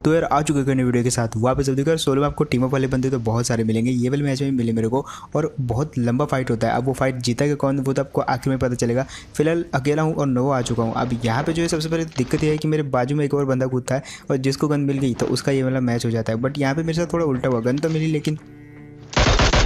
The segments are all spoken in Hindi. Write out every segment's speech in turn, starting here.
तो यार आ चुके करने वीडियो के साथ वापस। अब देखो सोलो में आपको टीम अप वाले बंदे तो बहुत सारे मिलेंगे, ये वाले मैच में मिले मेरे को, और बहुत लंबा फाइट होता है। अब वो फाइट जीता कि कौन, वो तो आपको आखिर में पता चलेगा। फिलहाल अकेला हूँ और नोवा आ चुका हूँ। अब यहाँ पे जो है सबसे पहले दिक्कत ये है कि मेरे बाजू में एक और बंदा कूदता है और जिसको गन मिल गई तो उसका ये वाला मैच हो जाता है। बट यहाँ पे मेरे साथ थोड़ा उल्टा हुआ, गन तो मिली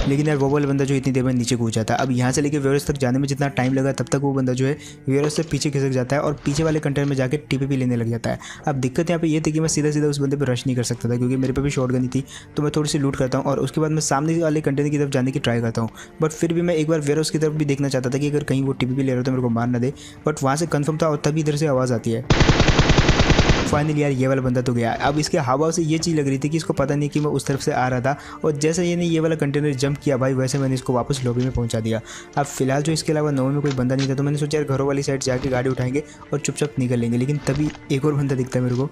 लेकिन यार वो वाला बंदा जो इतनी देर में नीचे कूद जाता है। अब यहाँ से लेके वेयरहाउस तक जाने में जितना टाइम लगा तब तक वो बंदा जो है वेयरहाउस से पीछे खिसक जाता है और पीछे वाले कंटेनर में जाके टीपीपी लेने लग जाता है। अब दिक्कत यहाँ पे ये थी कि मैं सीधा सीधा उस बंदे पर रश नहीं कर सकता था क्योंकि मेरे पे भी शॉट गन थी। तो मैं थोड़ी सी लूट करता हूँ और उसके बाद मैं सामने वाले कंटेनर की तरफ जाने की ट्राई करता हूँ। बट फिर भी मैं एक बार वेयरहाउस की तरफ भी देखना चाहता था कि अगर कहीं वो टीपीपी ले रहा तो मेरे को मार ना दे। बट वहाँ से कन्फर्म था और तभी इधर से आवाज़ आती है। फाइनली यार ये वाला बंदा तो गया। अब इसके हाव भाव से ये चीज़ लग रही थी कि इसको पता नहीं कि मैं उस तरफ से आ रहा था, और जैसे ये ने ये वाला कंटेनर जंप किया भाई वैसे मैंने इसको वापस लॉबी में पहुंचा दिया। अब फिलहाल जो इसके अलावा नोवे में कोई बंदा नहीं था तो मैंने सोचा यार घरों वाली साइड जाके गाड़ी उठाएंगे और चुपचाप निकल लेंगे। लेकिन तभी एक और बंदा दिखता है मेरे को,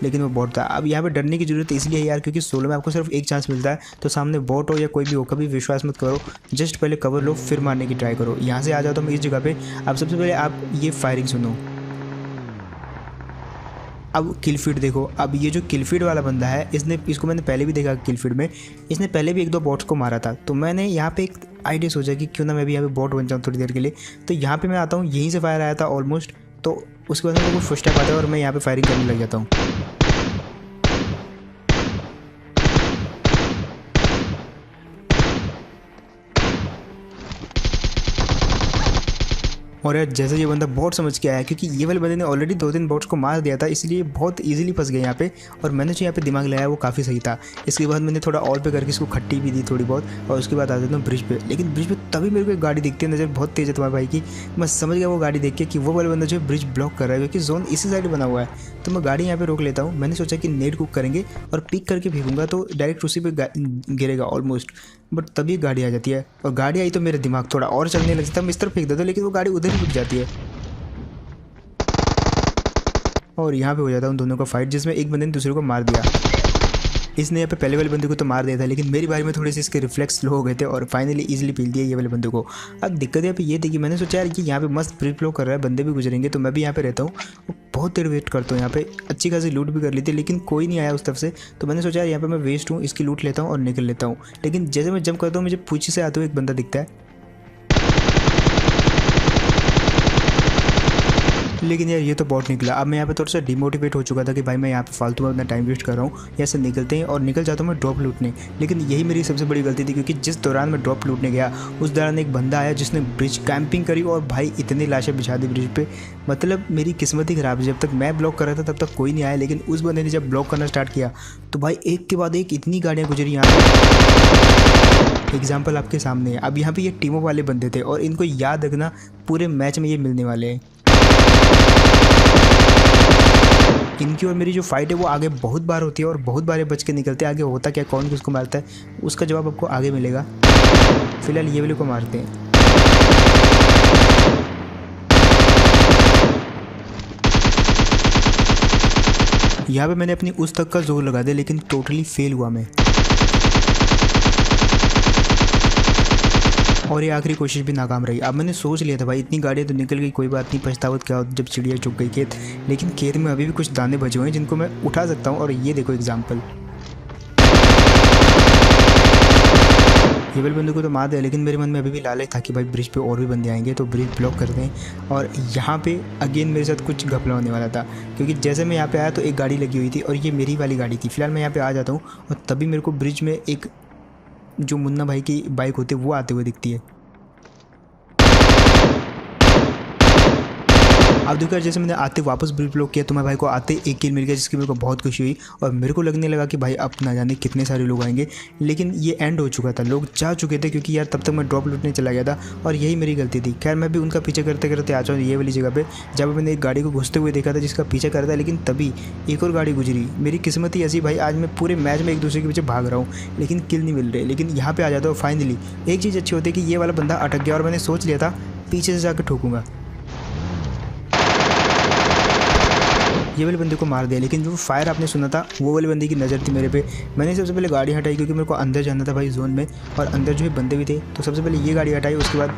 लेकिन वो बॉट था। अब यहाँ पे डरने की जरूरत इसलिए है यार क्योंकि सोलो में आपको सिर्फ एक चांस मिलता है, तो सामने बॉट हो या कोई भी हो कभी विश्वास मत करो। जस्ट पहले कवर लो फिर मारने की ट्राई करो। यहाँ से आ जाता हूँ मैं इस जगह पे। अब सबसे पहले आप ये फायरिंग सुनो। अब किल फीड देखो। अब ये जो किल फीड वाला बंदा है इसको मैंने पहले भी देखा किल फीड में, इसने पहले भी एक दो बॉट्स को मारा था। तो मैंने यहाँ पे एक आइडिया सोचा कि क्यों ना मैं भी यहाँ पे बॉट बन जाऊँ थोड़ी देर के लिए। तो यहाँ पे मैं आता हूँ, यहीं से फायर आया था ऑलमोस्ट। तो उसके बाद मेरे को फर्स्ट स्टेप आता है और मैं यहाँ पे फायरिंग करने लग जाता हूँ। और यार जैसे ये बंदा बॉट समझ के आया क्योंकि ये वाले बंदे ने ऑलरेडी 2-3 बॉट्स को मार दिया था, इसलिए बहुत इजीली फंस गए यहाँ पे। और मैंने जो यहाँ पे दिमाग लगाया वो काफ़ी सही था। इसके बाद मैंने थोड़ा ऑल पे करके इसको खट्टी भी दी थोड़ी बहुत, और उसके बाद आ जाता हूँ ब्रिज पे। लेकिन ब्रिज पे तभी मेरे को एक गाड़ी दिखती है, नज़र बहुत तेज़ है तुम्हारे भाई की। मैं समझ गया वो गाड़ी देख के कि वो वाला बंदा जो है ब्रिज ब्लॉक कर रहा है क्योंकि जोन इसी साइड बना हुआ है। तो मैं गाड़ी यहाँ पे रोक लेता हूँ। मैंने सोचा कि नेट कुक करेंगे और पिक करके फेंकूंगा तो डायरेक्ट उसी पे गिरेगा ऑलमोस्ट। बट तभी गाड़ी आ जाती है, और गाड़ी आई तो मेरा दिमाग थोड़ा और चलने लग जाता है। मैं इस तरफ फेंक देता हूँ लेकिन वो गाड़ी उधर ही रुक जाती है और यहाँ पे हो जाता है उन दोनों का फाइट, जिसमें एक बंदे ने दूसरे को मार दिया। इसने यहाँ पे पहले वाले बंदे को तो मार दिया था, लेकिन मेरी बारी में थोड़े से इसके रिफ्लेक्स स्लो हो गए थे और फाइनली इजीली पील दिया ये वाले बंदे को। अब दिक्कत यहाँ पे ये थी कि मैंने सोचा यार कि यहाँ पे मस्त प्री फ्लो कर रहा है, बंदे भी गुजरेंगे तो मैं भी यहाँ पे रहता हूँ। बहुत देर वेट करता हूँ यहाँ पे, अच्छी खासी लूट भी कर ली थी लेकिन कोई नहीं आया उस तरफ से। तो मैंने सोचा यार यहाँ पे मैं वेस्ट हूँ, इसकी लूट लेता हूँ और निकल लेता हूँ। लेकिन जैसे मैं जंप करता हूँ मुझे पीछे से आते हुए एक बंदा दिखता है। लेकिन यार ये तो बॉट निकला। अब मैं यहाँ पे थोड़ा सा डिमोटिवेट हो चुका था कि भाई मैं यहाँ पे फालतू में अपना टाइम वेस्ट कर रहा हूँ। यहाँ से निकलते हैं और निकल जाता हूँ मैं ड्रॉप लूटने। लेकिन यही मेरी सबसे बड़ी गलती थी क्योंकि जिस दौरान मैं ड्रॉप लूटने गया उस दौरान एक बंदा आया जिसने ब्रिज कैंपिंग करी और भाई इतनी लाशें बिछा दी ब्रिज पे। मतलब मेरी किस्मत ही ख़राब है, जब तक मैं ब्लॉक कर रहा था तब तक कोई नहीं आया, लेकिन उस बंदे ने जब ब्लॉक करना स्टार्ट किया तो भाई एक के बाद एक इतनी गाड़ियाँ गुजरी यहाँ पे। एग्जाम्पल आपके सामने है। अब यहाँ पे ये टीमों वाले बंदे थे और इनको याद रखना पूरे मैच में ये मिलने वाले हैं। इनकी और मेरी जो फाइट है वो आगे बहुत बार होती है और बहुत बार बच के निकलते हैं। आगे होता क्या, कौन किसको मारता है उसका जवाब आपको आगे मिलेगा। फिलहाल ये वाले को मारते हैं। यहाँ पे मैंने अपनी उस तक का जोर लगा दिया लेकिन टोटली फेल हुआ मैं, और ये आखिरी कोशिश भी नाकाम रही। अब मैंने सोच लिया था भाई इतनी गाड़ियाँ तो निकल गई, कोई बात नहीं, पछतावत क्या हो जब चिड़िया चुग गई खेत। लेकिन खेत में अभी भी कुछ दाने बचे हुए हैं जिनको मैं उठा सकता हूँ, और ये देखो एग्जाम्पल। ये वाले बंदे को तो मार दिया लेकिन मेरे मन में अभी भी लालच था कि भाई ब्रिज पे और भी बंदे आएंगे तो ब्रिज ब्लॉक करते हैं। और यहाँ पे अगेन मेरे साथ कुछ घपला होने वाला था क्योंकि जैसे मैं यहाँ पे आया तो एक गाड़ी लगी हुई थी और ये मेरी वाली गाड़ी थी। फिलहाल मैं यहाँ पे आ जाता हूँ और तभी मेरे को ब्रिज में एक जो मुन्ना भाई की बाइक होती है वो आते हुए दिखती है। अब देखो जैसे मैंने आते वापस ब्रिज ब्लॉक किया तो मैं भाई को आते एक किल मिल गया जिसकी मेरे को बहुत खुशी हुई, और मेरे को लगने लगा कि भाई अब ना जाने कितने सारे लोग आएंगे। लेकिन ये एंड हो चुका था, लोग जा चुके थे क्योंकि यार तब तक मैं ड्रॉप लूटने चला गया था और यही मेरी गलती थी। खैर मैं भी उनका पीछे करते करते आ जाऊँ ये वाली जगह पे जब मैंने एक गाड़ी को घुसते हुए देखा था जिसका पीछे कर रहा था, लेकिन तभी एक और गाड़ी गुजरी। मेरी किस्मत ही ऐसी भाई, आज मैं पूरे मैच में एक दूसरे के पीछे भाग रहा हूँ लेकिन किल नहीं मिल रहे। लेकिन यहाँ पे आ जाता हूँ फाइनली। एक चीज़ अच्छी होती है कि ये वाला बंदा अटक गया और मैंने सोच लिया था पीछे से जाकर ठोकूंगा। ये वाले बंदे को मार दिया, लेकिन जो फायर आपने सुना था वो वाले बंदे की नज़र थी मेरे पे। मैंने सबसे पहले गाड़ी हटाई क्योंकि मेरे को अंदर जाना था भाई जोन में, और अंदर जो है बंदे भी थे। तो सबसे पहले ये गाड़ी हटाई, उसके बाद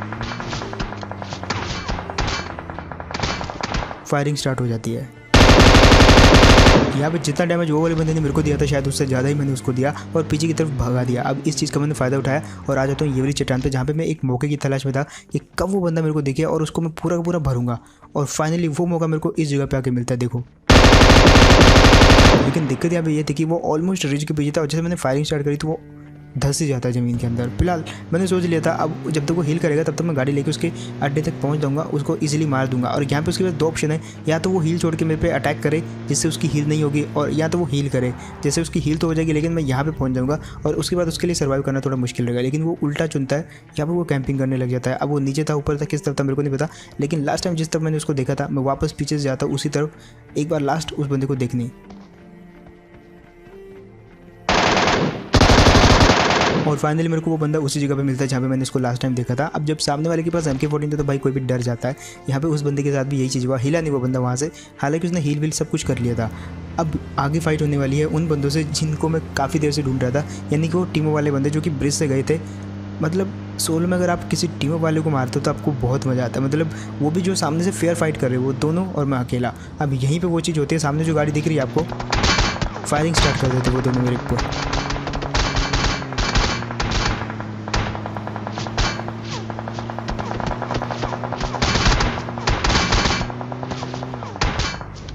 फायरिंग स्टार्ट हो जाती है। यहाँ पे जितना डैमेज वो वाले बंदे ने मेरे को दिया था शायद उससे ज़्यादा ही मैंने उसको दिया और पीछे की तरफ भगा दिया। अब इस चीज़ का मैंने फ़ायदा उठाया और आ जाता हूँ ये वाली चट्टान पे, जहाँ पे मैं एक मौके की तलाश में था कि कब वो बंदा मेरे को दिखे और उसको मैं पूरा का पूरा भरूंगा। और फाइनली वो मौका मेरे को इस जगह पे आके मिलता है, देखो। लेकिन दिक्कत यहाँ पे ये थी कि वो ऑलमोस्ट रिज के पीछे था और जैसे मैंने फायरिंग स्टार्ट करी तो वो धंस ही जाता है ज़मीन के अंदर। फिलहाल मैंने सोच लिया था अब जब तक वो हील करेगा तब तक मैं गाड़ी लेके उसके अड्डे तक पहुंच जाऊंगा, उसको इजीली मार दूंगा। और यहाँ पे उसके पास दो ऑप्शन है, या तो वो हील छोड़ के मेरे पे अटैक करे जिससे उसकी हील नहीं होगी, और या तो वो हील करे जैसे उसकी हील तो हो जाएगी लेकिन मैं यहाँ पे पहुँच जाऊँगा और उसके बाद उसके लिए सर्वाइव करना थोड़ा मुश्किल रहेगा। लेकिन वो उल्टा चुनता है, यहाँ पर वो कैंपिंग करने लग जाता है। अब वो नीचे था ऊपर था किस तरफ था मेरे को नहीं पता, लेकिन लास्ट टाइम जिस तरफ मैंने उसको देखा था मैं वापस पीछे से जाता उसी तरफ एक बार लास्ट उस बंदे को देखने, और फाइनली मेरे को वो बंदा उसी जगह पे मिलता है जहाँ पे मैंने इसको लास्ट टाइम देखा था। अब जब सामने वाले के पास MK14 था तो भाई कोई भी डर जाता है। यहाँ पे उस बंदे के साथ भी यही चीज़ हुआ, हिला नहीं वो बंदा वहाँ से, हालांकि उसने हील वील सब कुछ कर लिया था। अब आगे फाइट होने वाली है उन बंदों से जिनको मैं काफ़ी देर से ढूंढ रहा था, यानी कि वो टीमों वाले बंदे जो कि ब्रिज से गए थे। मतलब सोलो में अगर आप किसी टीमों वाले को मारते हो तो आपको बहुत मज़ा आता है, मतलब वो भी जो सामने से फेयर फाइट कर रहे हो वो दोनों और मैं अकेला। अब यहीं पर वो चीज़ होती है, सामने जो गाड़ी दिख रही है आपको, फायरिंग स्टार्ट कर देते वो दोनों मेरे ऊपर।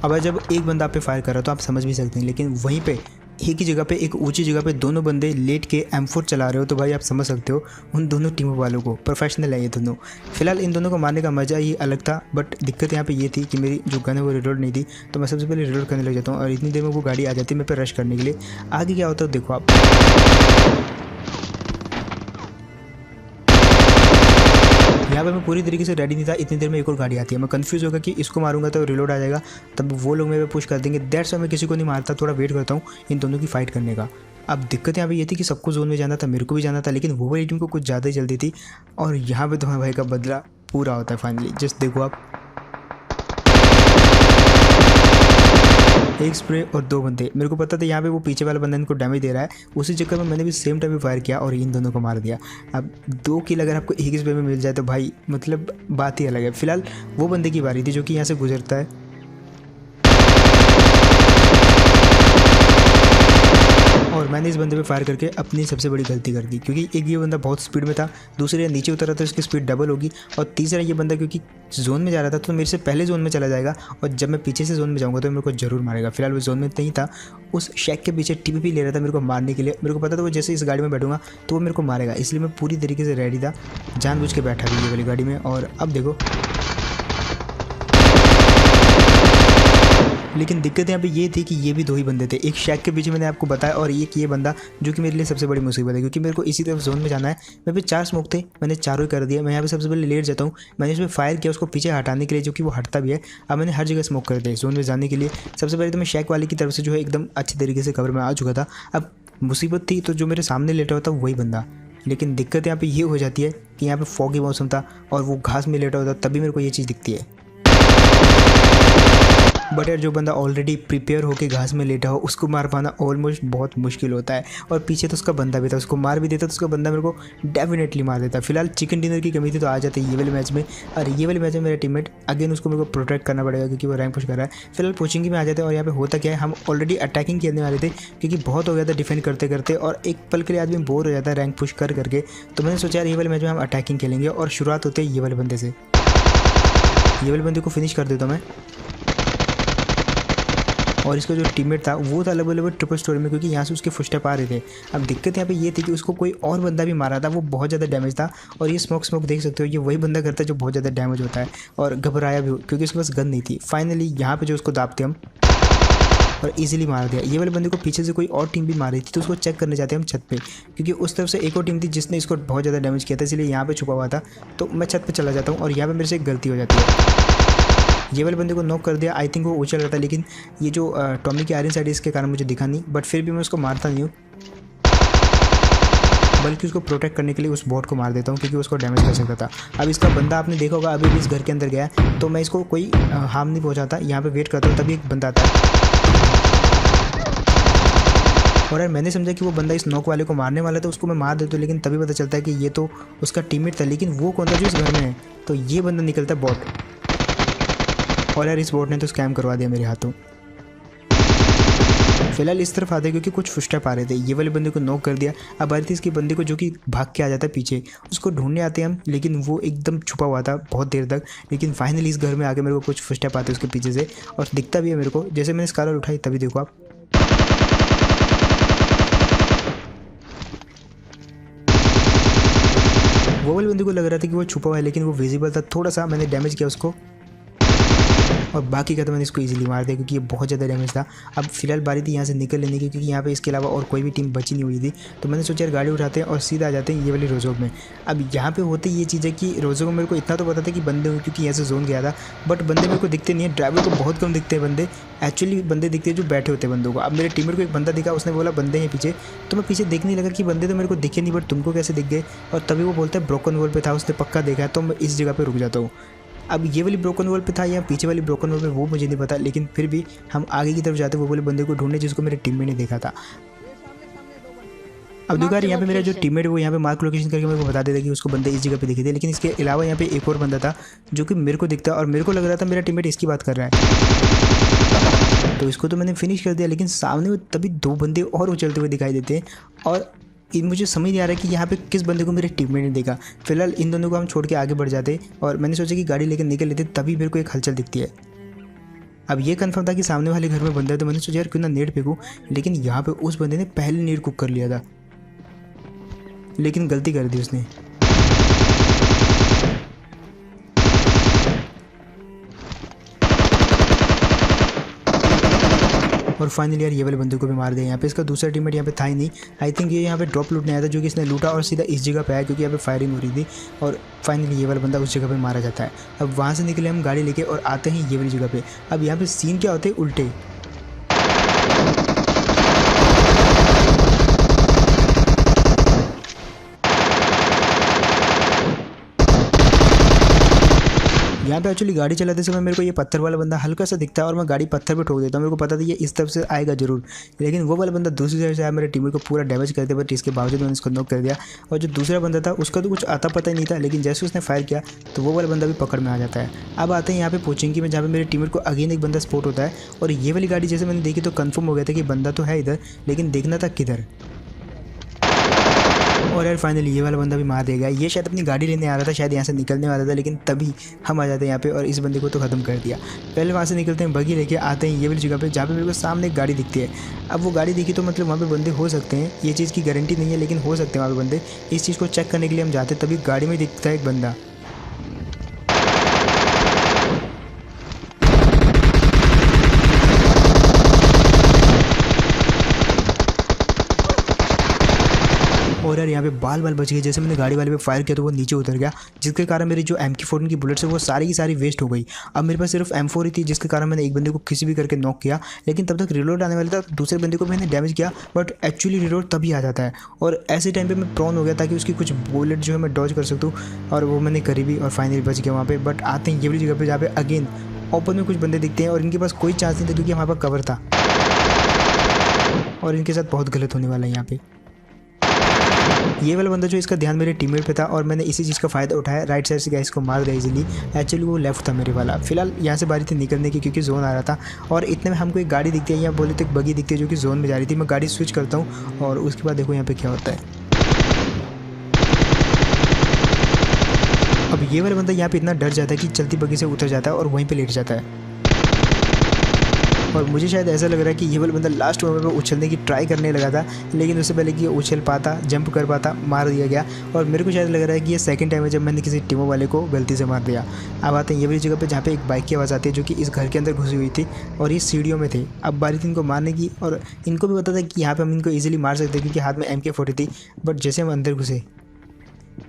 अब जब एक बंदा आप पे फायर कर रहा है तो आप समझ भी सकते हैं, लेकिन वहीं पे एक ही जगह पे एक ऊंची जगह पे दोनों बंदे लेट के M4 चला रहे हो तो भाई आप समझ सकते हो उन दोनों टीमों वालों को, प्रोफेशनल है ये दोनों। फिलहाल इन दोनों को मारने का मज़ा ही अलग था, बट दिक्कत यहाँ पे ये थी कि मेरी जो गन है वो रिलोड नहीं थी, तो मैं सबसे पहले रिलोड करने लग जाता हूँ और इतनी देर में वो गाड़ी आ जाती है मेरे पे रश करने के लिए। आगे क्या होता है देखो आप। यहाँ पे मैं पूरी तरीके से रेडी नहीं था, इतनी देर में एक और गाड़ी आती है, मैं कंफ्यूज होगा कि इसको मारूंगा तो रिलोड आ जाएगा, तब वो लोग मेरे पे पुश कर देंगे। दैट्स वाई मैं किसी को नहीं मारता, थोड़ा वेट करता हूँ इन दोनों की फाइट करने का। अब दिक्कत यहाँ पे ये थी कि सबको जोन में जाना था, मेरे को भी जाना था, लेकिन वो वाली टीम को कुछ ज़्यादा ही जल्दी थी और यहाँ पे तुम्हारे भाई का बदला पूरा होता है फाइनली। जस्ट देखो आप, एक स्प्रे और दो बंदे। मेरे को पता था यहाँ पे वो पीछे वाला बंदा इनको डैमेज दे रहा है, उसी चक्कर में मैंने भी सेम टाइम पे फायर किया और इन दोनों को मार दिया। अब 2 किल अगर आपको एक स्प्रे में मिल जाए तो भाई मतलब बात ही अलग है। फिलहाल वो बंदे की बारी थी जो कि यहाँ से गुजरता है, और मैंने इस बंदे पे फायर करके अपनी सबसे बड़ी गलती कर दी, क्योंकि एक ये बंदा बहुत स्पीड में था, दूसरे नीचे उतरा तो इसकी स्पीड डबल होगी, और तीसरा ये बंदा क्योंकि जोन में जा रहा था तो मेरे से पहले जोन में चला जाएगा और जब मैं पीछे से जोन में जाऊंगा तो मेरे को जरूर मारेगा। फिलहाल वो जोन में नहीं था, उस शेक के पीछे TPP ले रहा था मेरे को मारने के लिए। मेरे को पता था वो जैसे इस गाड़ी में बैठूंगा तो वो मेरे को मारेगा, इसलिए मैं पूरी तरीके से रेडी था, जानबूझ के बैठा भी ये वाली गाड़ी में। और अब देखो, लेकिन दिक्कत यहाँ पे ये थी कि ये भी 2 ही बंदे थे, एक शैक के पीछे मैंने आपको बताया और एक ये बंदा जो कि मेरे लिए सबसे बड़ी मुसीबत है, क्योंकि मेरे को इसी तरफ जोन में जाना है। मेरे पे 4 स्मोक थे, मैंने चारों ही कर दिया। मैं यहाँ पे सबसे पहले लेट जाता हूँ, मैंने इसमें फायर किया उसको पीछे हटाने के लिए, जो कि वो हटता भी है। अब मैंने हर जगह स्मोक कर दिया जोन में जाने के लिए। सबसे पहले तो मैं शैक वाले की तरफ से जो है एकदम अच्छी तरीके से कवर में आ चुका था। अब मुसीबत थी तो जो मेरे सामने लेटा होता वही बंदा, लेकिन दिक्कत यहाँ पे ये हो जाती है कि यहाँ पे फॉगी मौसम था और वो घास में लेटा होता तभी मेरे को ये चीज़ दिखती है। बट यार जो बंदा ऑलरेडी प्रिपेयर होकर घास में लेटा हो उसको मार पाना ऑलमोस्ट बहुत मुश्किल होता है, और पीछे तो उसका बंदा भी था, उसको मार भी देता तो उसका बंदा मेरे को डेफिनेटली मार देता। फिलहाल चिकन डिनर की कमी थी तो आ जाते ये वाले मैच में, और ये वाले मैच में मेरा टीममेट अगेन उसको मेरे को प्रोटेक्ट करना पड़ेगा क्योंकि वो रैंक पुश कर रहा है। फिलहाल पोचिंग में आ जाते हैं, और यहाँ पे होता क्या है, हम ऑलरेडी अटैकिंग करने वाले थे क्योंकि बहुत हो गया था डिफेंड करते करते, और एक पल के लिए आदमी बोर हो जाता है रैंक पुश कर करके। तो मैंने सोचा यार ये वाले मैच में हम अटैकिंग खेलेंगे, और शुरुआत होती है ये वाले बंदे से। ये वाले बंदे को फिनिश कर देता हूँ मैं, और इसका जो टीममेट था वो था लेवल ट्रिपल स्टोरी में, क्योंकि यहाँ से उसके फुटस्टेप आ रहे थे। अब दिक्कत यहाँ पे ये थी कि उसको कोई और बंदा भी मारा था, वो बहुत ज़्यादा डैमेज था, और ये स्मोक देख सकते हो ये वही बंदा करता है जो बहुत ज़्यादा डैमेज होता है, और घबराया भी क्योंकि उसके पास गन नहीं थी। फाइनली यहाँ पे जो उसको दाबते हम और इजीली मार दिया। ये वाले बंदे को पीछे से कोई और टीम भी मार रही थी तो उसको चेक करने जाते हैं हम छत पे, क्योंकि उस तरफ से एक और टीम थी जिसने इसको बहुत ज़्यादा डैमेज किया था, इसलिए यहाँ पे छुपा हुआ था। तो मैं छत पे चला जाता हूँ और यहाँ पे मेरे से एक गलती हो जाती है, ये वाले बंदे को नॉक कर दिया। आई थिंक वो उछल रहा था, लेकिन ये जो टॉमी की आयरन साइड इसके कारण मुझे दिखा नहीं, बट फिर भी मैं उसको मारता नहीं हूँ, बल्कि उसको प्रोटेक्ट करने के लिए उस बॉट को मार देता हूँ क्योंकि उसको डैमेज कर सकता था। अब इसका बंदा आपने देखा होगा अभी भी इस घर के अंदर गया, तो मैं इसको कोई हार्म नहीं पहुँचाता, यहाँ पे वेट करता हूँ, तभी एक बंदा आता है। और यार मैंने समझा कि वो बंदा इस नॉक वाले को मारने वाला था, उसको मैं मार देता हूँ, लेकिन तभी पता चलता है कि ये तो उसका टीममेट था, लेकिन वो कौन था जो इस घर में है, तो ये बंदा निकलता है बॉट। और यार इस बॉट ने तो स्कैम करवा दिया मेरे हाथों। फिलहाल इस तरफ आते क्योंकि कुछ फुटस्टेप आ रहे थे, ये वाले बंदे को नॉक कर दिया। अब आ रही थी इसके बंदे को जो कि भाग के आ जाता है पीछे, उसको ढूंढने आते हैं हम, लेकिन वो एकदम छुपा हुआ था बहुत देर तक। लेकिन फाइनली इस घर में आके मेरे को कुछ फुटस्टेप आते हैं उसके पीछे से, और दिखता भी है मेरे को। जैसे मैंने स्कारर उठाई तभी देखो आप, वो वाले बंदे को लग रहा था कि वो छुपा हुआ है, लेकिन वो विजिबल था। थोड़ा सा मैंने डैमेज किया उसको, और बाकी का तो मैंने इसको इजीली मार दिया क्योंकि ये बहुत ज़्यादा डैमेज था। अब फिलहाल बारी थी यहाँ से निकल लेने की, क्योंकि यहाँ पे इसके अलावा और कोई भी टीम बची नहीं हुई थी। तो मैंने सोचा यार गाड़ी उठाते हैं और सीधा आ जाते हैं ये वाली रोजोग में। अब यहाँ पे होते ये चीज़ है कि रोजोग में मेरे को इतना तो पता था कि बंदे हो, क्योंकि यहाँ से जोन गया था, बट बंदे मेरे को दिखते नहीं है। ड्राइवर को बहुत कम दिखते हैं बंदे, एक्चुअली बंदे दिखते हैं जो बैठे होते हैं बंदों को। अब मेरे टीममेट को एक बंदा दिखा, उसने बोला बंदे हैं पीछे, तो मैं पीछे देखने लगा कि बंदे तो मेरे को दिखे नहीं, बट तुमको कैसे दिख गए। और तभी वो बोलता है ब्रोकन वॉल पे था, उसने पक्का देखा है, तो मैं इस जगह पे रुक जाता हूँ। अब ये वाली ब्रोकन वॉल पे था या पीछे वाली ब्रोकन वॉल पे वो मुझे नहीं पता, लेकिन फिर भी हम आगे की तरफ जाते वो वाले बंदे को ढूंढने जिसको मेरे टीममेट ने देखा था। अब देखो यार यहाँ पे मेरा जो टीममेट वो यहाँ पे मार्क लोकेशन करके मेरे को बता देता कि उसको बंदे इस जगह पे दिखे थे, लेकिन इसके अलावा यहाँ पे एक और बंदा था जो कि मेरे को दिखता, और मेरे को लग रहा था मेरा टीममेट इसकी बात कर रहा है, तो इसको तो मैंने फिनिश कर दिया। लेकिन सामने में तभी दो बंदे और उछलते हुए दिखाई देते हैं, और मुझे समझ नहीं आ रहा है कि यहाँ पे किस बंदे को मेरे टीममेट ने देखा। फिलहाल इन दोनों को हम छोड़ के आगे बढ़ जाते, और मैंने सोचा कि गाड़ी लेकर निकल लेते, तभी मेरे को एक हलचल दिखती है। अब ये कंफर्म था कि सामने वाले घर में बंदा है, तो मैंने सोचा यार क्यों ना नेट फेंकूं, लेकिन यहाँ पे उस बंदे ने पहले नेट कुक कर लिया था, लेकिन गलती कर दी उसने। और फाइनली यार ये वाले बंदे को भी मार दिया। यहाँ पे इसका दूसरा टीममेट यहाँ पे था ही नहीं, आई थिंक ये यहाँ पे ड्रॉप लूटने आया था, जो कि इसने लूटा और सीधा इस जगह पे आया क्योंकि यहाँ पे फायरिंग हो रही थी। और फाइनली ये वाला बंदा उस जगह पे मारा जाता है। अब वहाँ से निकले हम गाड़ी लेके और आते हैं ये वाली जगह पे। अब यहाँ पे सीन क्या होते हैं उल्टे, यहाँ पे एक्चुअली गाड़ी चलाते समय मेरे को ये पत्थर वाला बंदा हल्का सा दिखता है, और मैं गाड़ी पत्थर पे ठोक देता हूँ। मेरे को पता था ये इस तरफ से आएगा जरूर, लेकिन वो वाला बंदा दूसरी साइड से आया, मेरे टीममेट को पूरा डैमेज करते, बट इसके बावजूद मैंने इसको नॉक कर दिया। और जो दूसरा बंदा था उसका तो कुछ आता पता ही नहीं था, लेकिन जैसे उसने फायर किया तो वो वाला बंदा भी पकड़ में आ जाता है। अब आते हैं यहाँ पे पोचिंकी में, जहाँ पे मेरे टीममेट को अगेन एक बंदा स्पॉट होता है। और ये वाली गाड़ी जैसे मैंने देखी तो कन्फर्म हो गया था कि बंदा तो है इधर, लेकिन देखना था किधर। और यार फाइनली ये वाला बंदा भी मार दिया गया। ये शायद अपनी गाड़ी लेने आ रहा था, शायद यहाँ से निकलने वाला था, लेकिन तभी हम आ जाते हैं यहाँ पे और इस बंदे को तो ख़त्म कर दिया। पहले वहाँ से निकलते हैं, बगी लेके आते हैं ये वाली जगह पे, जहाँ पे मेरे को सामने एक गाड़ी दिखती है। अब वो गाड़ी दिखी तो मतलब वहाँ पे बंदे हो सकते हैं, ये चीज़ की गारंटी नहीं है, लेकिन हो सकते हैं वहाँ पे बंदे। इस चीज़ को चेक करने के लिए हम जाते, तभी गाड़ी में दिखता है एक बंदा। और यार यहाँ पे बाल बच गए। जैसे मैंने गाड़ी वाले पे फायर किया तो वो नीचे उतर गया, जिसके कारण मेरी जो MK14 की बुलेट्स है वो सारी की सारी वेस्ट हो गई। अब मेरे पास सिर्फ M4 ही थी, जिसके कारण मैंने एक बंदे को किसी भी करके नॉक किया, लेकिन तब तक रिलोड आने वाला था। दूसरे बंदे को मैंने डैमेज किया, बट एक्चुअली रिलोड तभी आ जाता है, और ऐसे टाइम पर मैं प्रॉन हो गया ताकि उसकी कुछ बुलेट जो है मैं डॉज कर सकूँ, और वो मैंने करी भी, और फाइनली बच गया वहाँ पर। बट आते हैं ये वाली जगह पर, जहाँ पे अगेन ओपन में कुछ बंदे दिखते हैं, और इनके पास कोई चांस नहीं था क्योंकि हमारे पास कवर था, और इनके साथ बहुत गलत होने वाला है यहाँ पे। ये वाला बंदा जो इसका ध्यान मेरे टीममेट पे था, और मैंने इसी चीज़ का फ़ायदा उठाया, राइट साइड से गैस को मार दिया इजीली। एक्चुअली वो लेफ्ट था मेरे वाला। फिलहाल यहाँ से बारी थी निकलने की क्योंकि जोन आ रहा था, और इतने में हमको एक गाड़ी दिखती है, यहाँ बोले तो एक बगी दिखती है जो कि जोन में जा रही थी। मैं गाड़ी स्विच करता हूँ, और उसके बाद देखो यहाँ पे क्या होता है। अब ये वाला बंदा यहाँ पे इतना डर जाता है कि चलती बगी से उतर जाता है और वहीं पे लेट जाता है। और मुझे शायद ऐसा लग रहा है कि ये वाला बंदा लास्ट मोमेंट में उछलने की ट्राई करने लगा था, लेकिन उससे पहले कि उछल पाता, जंप कर पाता, मार दिया गया। और मेरे को शायद लग रहा है कि ये सेकंड टाइम है जब मैंने किसी टीमो वाले को गलती से मार दिया। अब आते हैं ये वाली जगह पे, जहाँ पे एक बाइक की आवाज़ आती है जो कि इस घर के अंदर घुसी हुई थी, और ये सीढ़ियों में थे। अब बारी थी इनको मारने की, और इनको भी पता था कि यहाँ पर हम इनको ईजिली मार सकते हैं क्योंकि हाथ में MK40 थी। बट जैसे हम अंदर घुसे,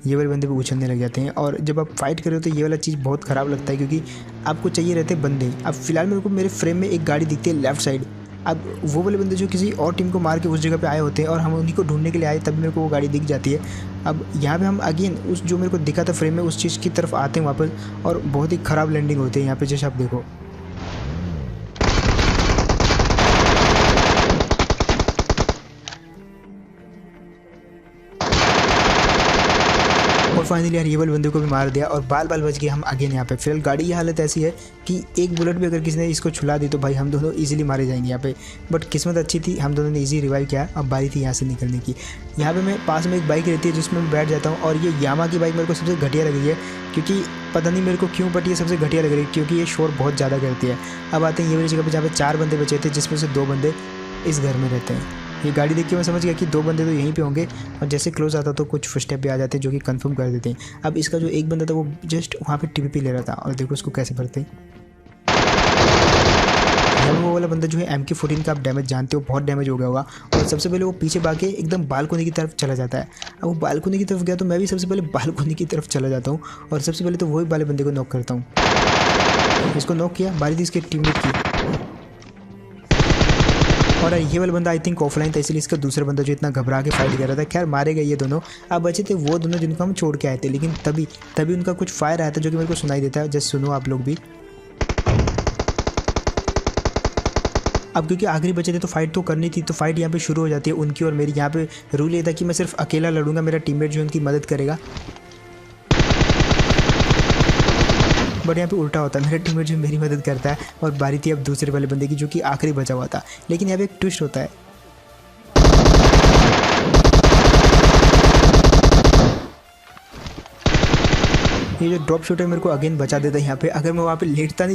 ये वाले बंदे पे उछलने लग जाते हैं, और जब आप फाइट कर रहे हो तो ये वाला चीज़ बहुत ख़राब लगता है क्योंकि आपको चाहिए रहते हैं बंदे। अब फिलहाल मेरे को मेरे फ्रेम में एक गाड़ी दिखती है लेफ्ट साइड। अब वो वाले बंदे जो किसी और टीम को मार के उस जगह पे आए होते हैं और हम उन्हीं को ढूंढने के लिए आए, तब मेरे को वो गाड़ी दिख जाती है। अब यहाँ पे हम अगेन उस जो मेरे को दिखा था फ्रेम में उस चीज़ की तरफ आते हैं वापस, और बहुत ही ख़राब लैंडिंग होती है यहाँ पे, जैसे आप देखो। और फाइनली यार ये वाले बंदे को भी मार दिया और बाल बाल बच गए हम अगेन यहाँ पे। फिलहाल गाड़ी की हालत ऐसी है कि एक बुलेट भी अगर किसी ने इसको छुला दी तो भाई हम दोनों इजीली मारे जाएंगे यहाँ पे। बट किस्मत अच्छी थी, हम दोनों ने इजी रिवाइव किया। अब बारी थी यहाँ से निकलने की। यहाँ पे मैं पास में एक बाइक रहती है जिसमें मैं बैठ जाता हूँ और ये यामा की बाइक मेरे को सबसे घटिया लग रही है, क्योंकि पता नहीं मेरे को क्यों, बट ये सबसे घटिया लग रही है क्योंकि ये शोर बहुत ज़्यादा करती है। अब आते हैं ये वाली जगह पर जहाँ पे 4 बंदे बचे थे, जिसमें से 2 बंदे इस घर में रहते हैं। ये गाड़ी देख के मैं समझ गया कि 2 बंदे तो यहीं पे होंगे, और जैसे क्लोज आता तो कुछ फुटस्टेप भी आ जाते हैं जो कि कंफर्म कर देते हैं। अब इसका जो एक बंदा था वो जस्ट वहाँ पे टीपीपी ले रहा था और देखो उसको कैसे भरते हैं। अब वो वाला बंदा जो है MK14 का आप डैमेज जानते हो, बहुत डैमेज हो गया होगा। और सबसे पहले वो पीछे भागे एकदम बालकोनी की तरफ चला जाता है। अब वो बालकोनी की तरफ गया तो मैं भी सबसे पहले बालकोनी की तरफ चला जाता हूँ और सबसे पहले तो वही वाले बंदे को नॉक करता हूँ। इसको नॉक किया, बारी थी इसके टीममेट की। और ये वाला बंदा आई थिंक ऑफलाइन था, इसलिए इसका दूसरा बंदा जो इतना घबरा के फाइट कर रहा था। खैर मारे गए ये दोनों। अब बचे थे वो दोनों जिनको हम छोड़ के आए थे, लेकिन तभी उनका कुछ फायर आया था जो कि मेरे को सुनाई देता है। जस्ट सुनो आप लोग भी। अब क्योंकि आखिरी बचे थे तो फाइट तो करनी थी, तो फाइट यहाँ पे शुरू हो जाती है उनकी और मेरी। यहाँ पे रूल ये था कि मैं सिर्फ अकेला लड़ूंगा, मेरा टीममेट जो उनकी मदद करेगा। बट यहाँ पे उल्टा होता है, मेरा टीममेट जो मेरी मदद करता है। और बारी थी अब दूसरे वाले बंदे की जो कि आखिरी बचा हुआ था। लेकिन यहाँ पे एक ट्विस्ट होता है। ये जो ड्रॉप शूटर मेरे को अगेन बचा देता है यहाँ पे। अगर मैं वहाँ पे लेटता नहीं